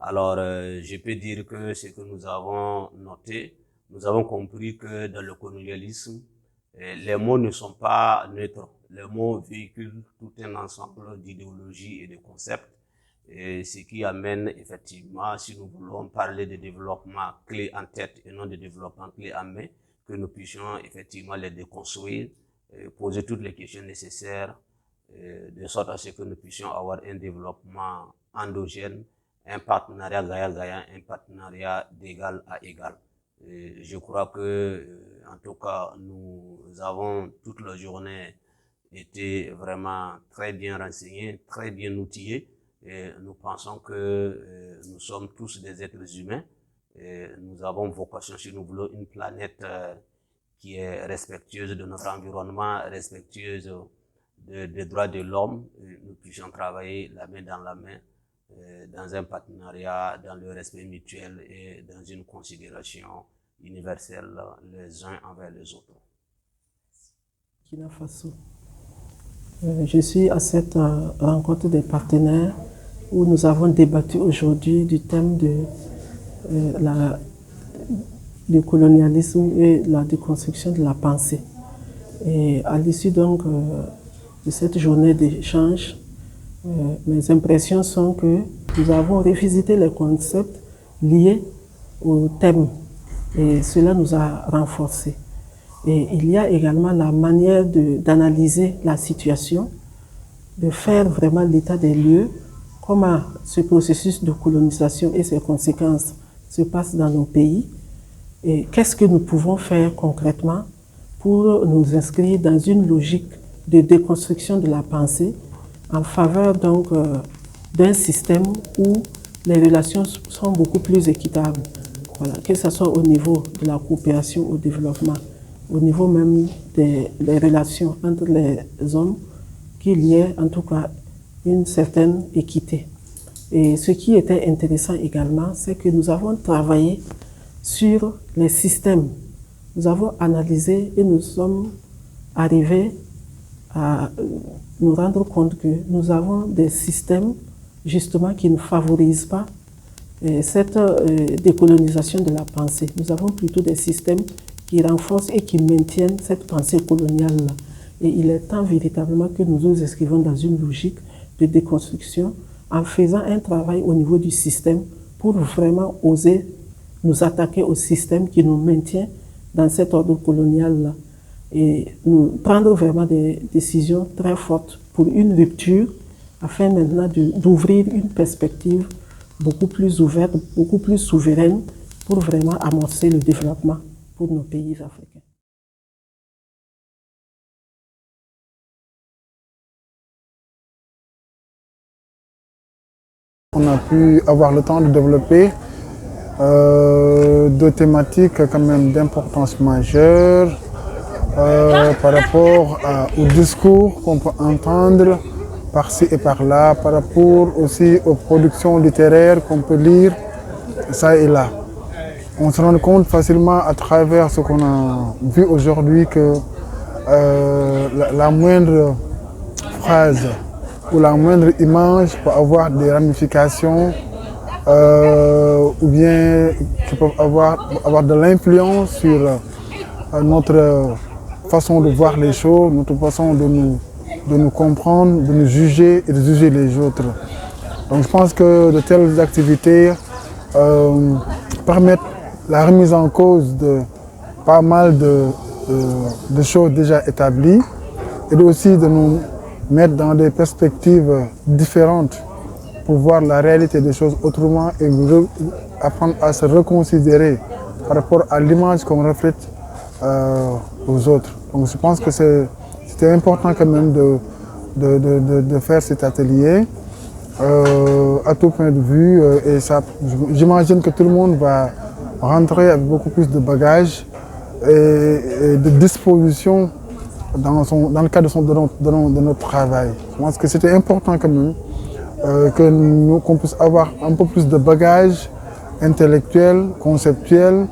Alors, je peux dire que ce que nous avons noté, nous avons compris que dans le colonialisme, les mots ne sont pas neutres. Les mots véhiculent tout un ensemble d'idéologies et de concepts, et ce qui amène effectivement, si nous voulons parler de développement clé en tête et non de développement clé en main, que nous puissions effectivement les déconstruire, poser toutes les questions nécessaires, de sorte à ce que nous puissions avoir un développement endogène, un partenariat gagnant-gagnant, un partenariat d'égal à égal. Je crois que, en tout cas, nous avons toute la journée été vraiment très bien renseignés, très bien outillés. Et nous pensons que nous sommes tous des êtres humains. Et nous avons vocation, si nous voulons, une planète qui est respectueuse de notre environnement, respectueuse des droits de l'homme. Nous puissions travailler la main dans la main, dans un partenariat, dans le respect mutuel et dans une considération universelle les uns envers les autres. Burkina Faso. Je suis à cette rencontre des partenaires où nous avons débattu aujourd'hui du thème du colonialisme et la déconstruction de la pensée. Et à l'issue donc de cette journée d'échange, mes impressions sont que nous avons revisité les concepts liés au thème et cela nous a renforcés. Et il y a également la manière d'analyser la situation, de faire vraiment l'état des lieux, comment ce processus de colonisation et ses conséquences se passent dans nos pays et qu'est-ce que nous pouvons faire concrètement pour nous inscrire dans une logique de déconstruction de la pensée en faveur donc d'un système où les relations sont beaucoup plus équitables, voilà, que ce soit au niveau de la coopération au développement, au niveau même des relations entre les hommes, qu'il y ait en tout cas une certaine équité. Et ce qui était intéressant également, c'est que nous avons travaillé sur les systèmes. Nous avons analysé et nous sommes arrivés à nous rendre compte que nous avons des systèmes justement qui ne favorisent pas cette décolonisation de la pensée. Nous avons plutôt des systèmes qui renforcent et qui maintiennent cette pensée coloniale-là. Et il est temps véritablement que nous nous inscrivons dans une logique de déconstruction en faisant un travail au niveau du système pour vraiment oser nous attaquer au système qui nous maintient dans cet ordre colonial-là et nous prendre vraiment des décisions très fortes pour une rupture afin maintenant d'ouvrir une perspective beaucoup plus ouverte, beaucoup plus souveraine pour vraiment amorcer le développement pour nos pays africains. On a pu avoir le temps de développer deux thématiques quand même d'importance majeure par rapport au discours qu'on peut entendre par-ci et par-là, par rapport aussi aux productions littéraires qu'on peut lire ça et là. On se rend compte facilement à travers ce qu'on a vu aujourd'hui que la moindre phrase ou la moindre image peut avoir des ramifications ou bien qui peuvent avoir de l'influence sur notre façon de voir les choses, notre façon de nous comprendre, de nous juger et de juger les autres. Donc je pense que de telles activités permettent la remise en cause de pas mal de choses déjà établies et aussi de nous mettre dans des perspectives différentes pour voir la réalité des choses autrement et apprendre à se reconsidérer par rapport à l'image qu'on reflète aux autres. Donc je pense que c'était important quand même de faire cet atelier à tout point de vue et j'imagine que tout le monde va rentrer avec beaucoup plus de bagages et de disposition dans le cadre de notre travail. Je pense que c'était important quand même qu'on puisse avoir un peu plus de bagages intellectuels, conceptuels,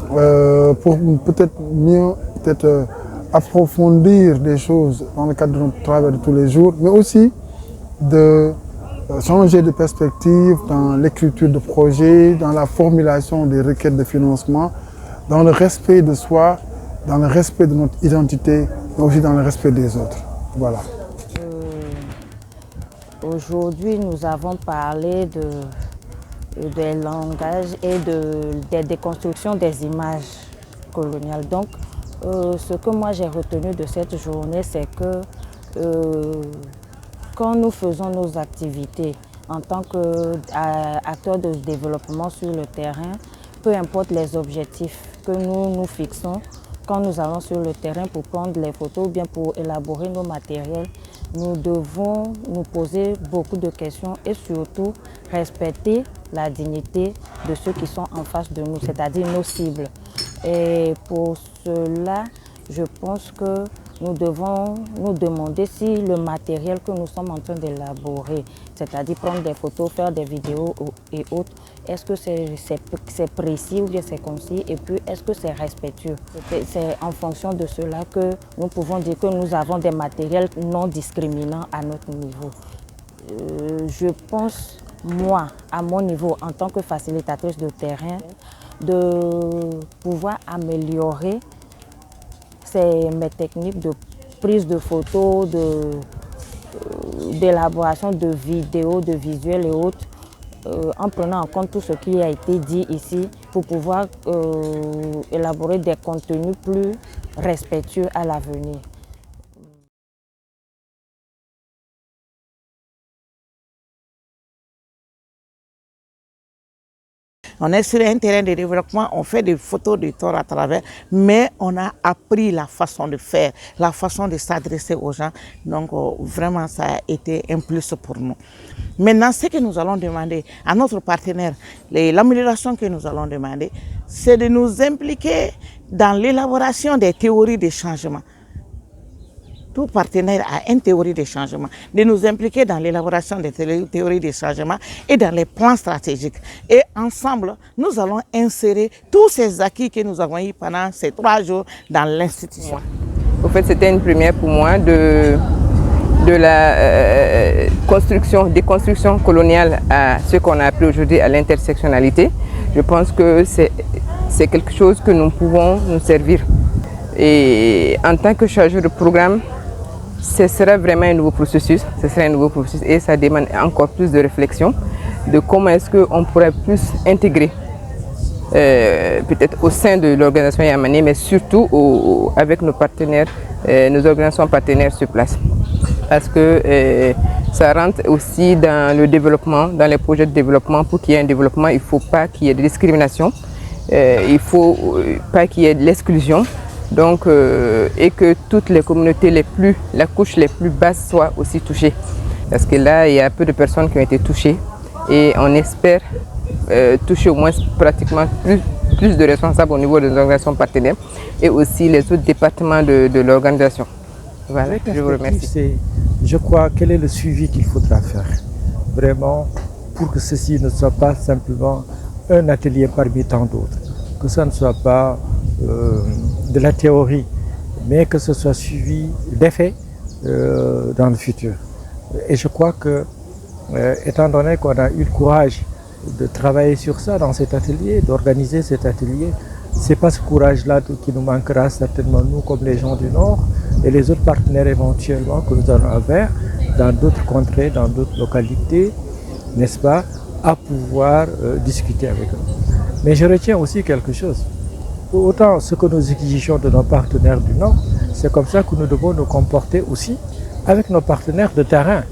pour peut-être mieux approfondir des choses dans le cadre de notre travail de tous les jours, mais aussi de changer de perspective dans l'écriture de projets, dans la formulation des requêtes de financement, dans le respect de soi, dans le respect de notre identité, mais aussi dans le respect des autres. Voilà. Aujourd'hui, nous avons parlé des langages et des déconstructions des images coloniales. Donc, ce que moi j'ai retenu de cette journée, c'est que quand nous faisons nos activités en tant qu'acteurs de développement sur le terrain, peu importe les objectifs que nous nous fixons, quand nous allons sur le terrain pour prendre les photos ou bien pour élaborer nos matériels, nous devons nous poser beaucoup de questions et surtout respecter la dignité de ceux qui sont en face de nous, c'est-à-dire nos cibles. Et pour cela, je pense que nous devons nous demander si le matériel que nous sommes en train d'élaborer, c'est-à-dire prendre des photos, faire des vidéos et autres, est-ce que c'est précis ou bien c'est concis, et puis est-ce que c'est respectueux? C'est en fonction de cela que nous pouvons dire que nous avons des matériels non discriminants à notre niveau. Je pense, moi, à mon niveau, en tant que facilitatrice de terrain, de pouvoir améliorer mes techniques de prise de photos, d'élaboration de vidéos, de visuels et autres, en prenant en compte tout ce qui a été dit ici pour pouvoir élaborer des contenus plus respectueux à l'avenir. On est sur un terrain de développement, on fait des photos de tour à travers, mais on a appris la façon de faire, la façon de s'adresser aux gens. Donc vraiment, ça a été un plus pour nous. Maintenant, ce que nous allons demander à notre partenaire, l'amélioration que nous allons demander, c'est de nous impliquer dans l'élaboration des théories de changement. Tout partenaire a une théorie de changement, de nous impliquer dans l'élaboration des théories de changement et dans les plans stratégiques. Et ensemble, nous allons insérer tous ces acquis que nous avons eus pendant ces 3 jours dans l'institution. Au fait, c'était une première pour moi de la déconstruction coloniale à ce qu'on a appelé aujourd'hui à l'intersectionnalité. Je pense que c'est quelque chose que nous pouvons nous servir. Et en tant que chargeur de programme, ce sera vraiment un nouveau processus, et ça demande encore plus de réflexion de comment est-ce qu'on pourrait plus intégrer peut-être au sein de l'organisation Yamani, mais surtout avec nos partenaires, nos organisations partenaires sur place. Parce que ça rentre aussi dans le développement, dans les projets de développement. Pour qu'il y ait un développement, il ne faut pas qu'il y ait de discrimination, il ne faut pas qu'il y ait de l'exclusion. Donc, et que toutes les communautés la couche les plus basses soient aussi touchées. Parce que là, il y a peu de personnes qui ont été touchées et on espère toucher au moins pratiquement plus de responsables au niveau des organisations partenaires et aussi les autres départements de l'organisation. Voilà, je vous remercie. Je crois quel est le suivi qu'il faudra faire, vraiment, pour que ceci ne soit pas simplement un atelier parmi tant d'autres, que ça ne soit pas de la théorie, mais que ce soit suivi d'effets dans le futur. Et je crois que, étant donné qu'on a eu le courage de travailler sur ça dans cet atelier, d'organiser cet atelier, c'est pas ce courage-là qui nous manquera certainement, nous comme les gens du Nord et les autres partenaires éventuellement que nous allons avoir dans d'autres contrées, dans d'autres localités, n'est-ce pas, à pouvoir discuter avec eux. Mais je retiens aussi quelque chose. Autant ce que nous exigeons de nos partenaires du Nord, c'est comme ça que nous devons nous comporter aussi avec nos partenaires de terrain.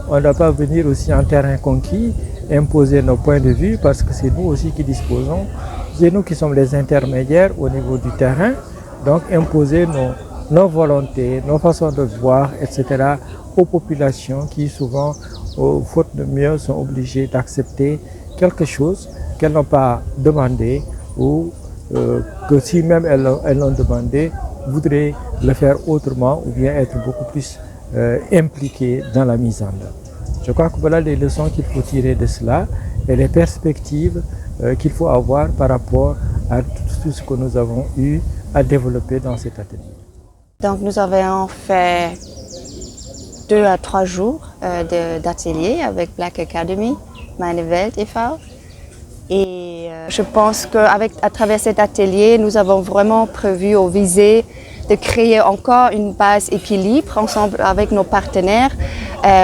On ne doit pas venir aussi en terrain conquis, imposer nos points de vue, parce que c'est nous aussi qui disposons, c'est nous qui sommes les intermédiaires au niveau du terrain, donc imposer nos volontés, nos façons de voir, etc. aux populations qui souvent, faute de mieux, sont obligées d'accepter quelque chose qu'elles n'ont pas demandé ou que si même elles l'ont demandé, voudraient le faire autrement ou bien être beaucoup plus impliquées dans la mise en œuvre. Je crois que voilà les leçons qu'il faut tirer de cela et les perspectives qu'il faut avoir par rapport à tout ce que nous avons eu à développer dans cet atelier. Donc nous avons fait 2 à 3 jours d'atelier avec Black Academy, Meine Welt e.V. Et je pense qu'à travers cet atelier, nous avons vraiment prévu ou visé de créer encore une base équilibre ensemble avec nos partenaires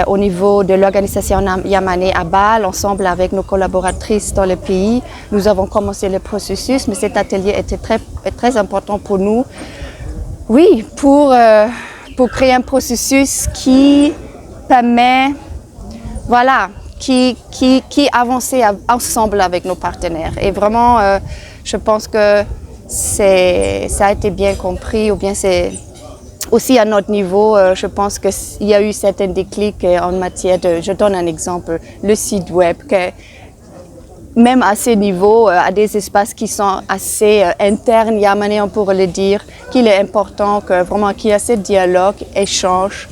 au niveau de l'organisation Yamane à Bâle, ensemble avec nos collaboratrices dans le pays. Nous avons commencé le processus, mais cet atelier était très important pour nous. Oui, pour créer un processus qui permet, voilà, qui avançait ensemble avec nos partenaires. Et vraiment, je pense que ça a été bien compris, ou bien c'est aussi à notre niveau, je pense qu'il y a eu certains déclics en matière de, je donne un exemple, le site web, que même à ces niveaux, à des espaces qui sont assez internes, Yamane, on pourrait le dire, qu'il est important que vraiment qu'il y ait ce dialogue, échange,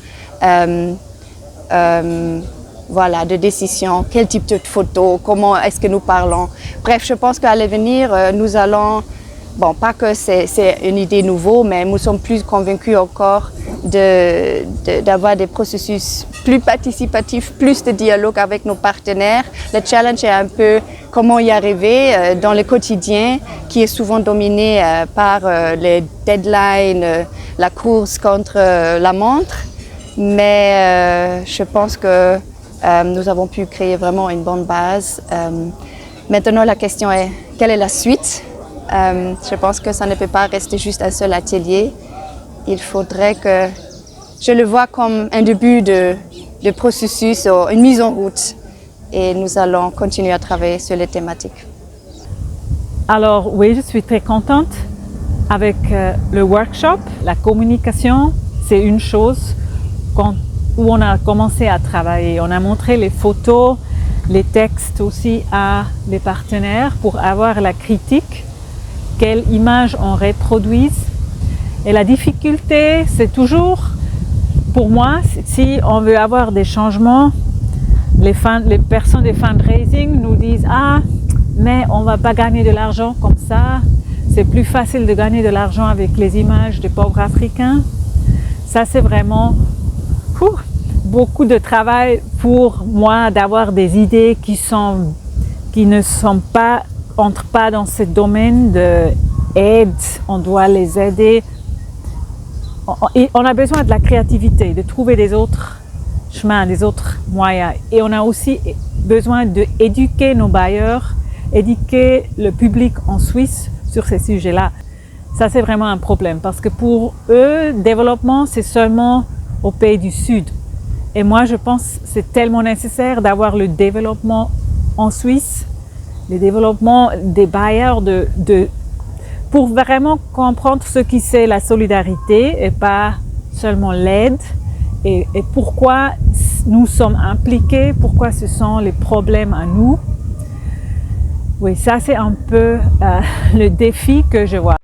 voilà, de décision, quel type de photos, comment est-ce que nous parlons. Bref, je pense qu'à l'avenir, nous allons, bon, pas que c'est une idée nouvelle, mais nous sommes plus convaincus encore d'avoir des processus plus participatifs, plus de dialogue avec nos partenaires. Le challenge est un peu comment y arriver dans le quotidien qui est souvent dominé par les deadlines, la course contre la montre. Mais je pense que nous avons pu créer vraiment une bonne base. Maintenant, la question est, quelle est la suite? Je pense que ça ne peut pas rester juste un seul atelier. Il faudrait que je le vois comme un début de processus, une mise en route. Et nous allons continuer à travailler sur les thématiques. Alors oui, je suis très contente avec le workshop. La communication, c'est une chose où on a commencé à travailler. On a montré les photos, les textes aussi à les partenaires pour avoir la critique, quelle image on reproduise. Et la difficulté, c'est toujours, pour moi, si on veut avoir des changements, les personnes de fundraising nous disent « Ah, mais on ne va pas gagner de l'argent comme ça, c'est plus facile de gagner de l'argent avec les images des pauvres Africains. » Ça, c'est vraiment beaucoup de travail pour moi d'avoir des idées qui ne entrent pas dans ce domaine d'aide. On doit les aider. On a besoin de la créativité, de trouver des autres chemins, des autres moyens. Et on a aussi besoin d'éduquer nos bailleurs, éduquer le public en Suisse sur ces sujets-là. Ça, c'est vraiment un problème parce que pour eux, le développement, c'est seulement au pays du Sud. Et moi, je pense que c'est tellement nécessaire d'avoir le développement en Suisse, le développement des bailleurs pour vraiment comprendre ce qui c'est la solidarité et pas seulement l'aide et pourquoi nous sommes impliqués, pourquoi ce sont les problèmes à nous. Oui, ça c'est un peu le défi que je vois.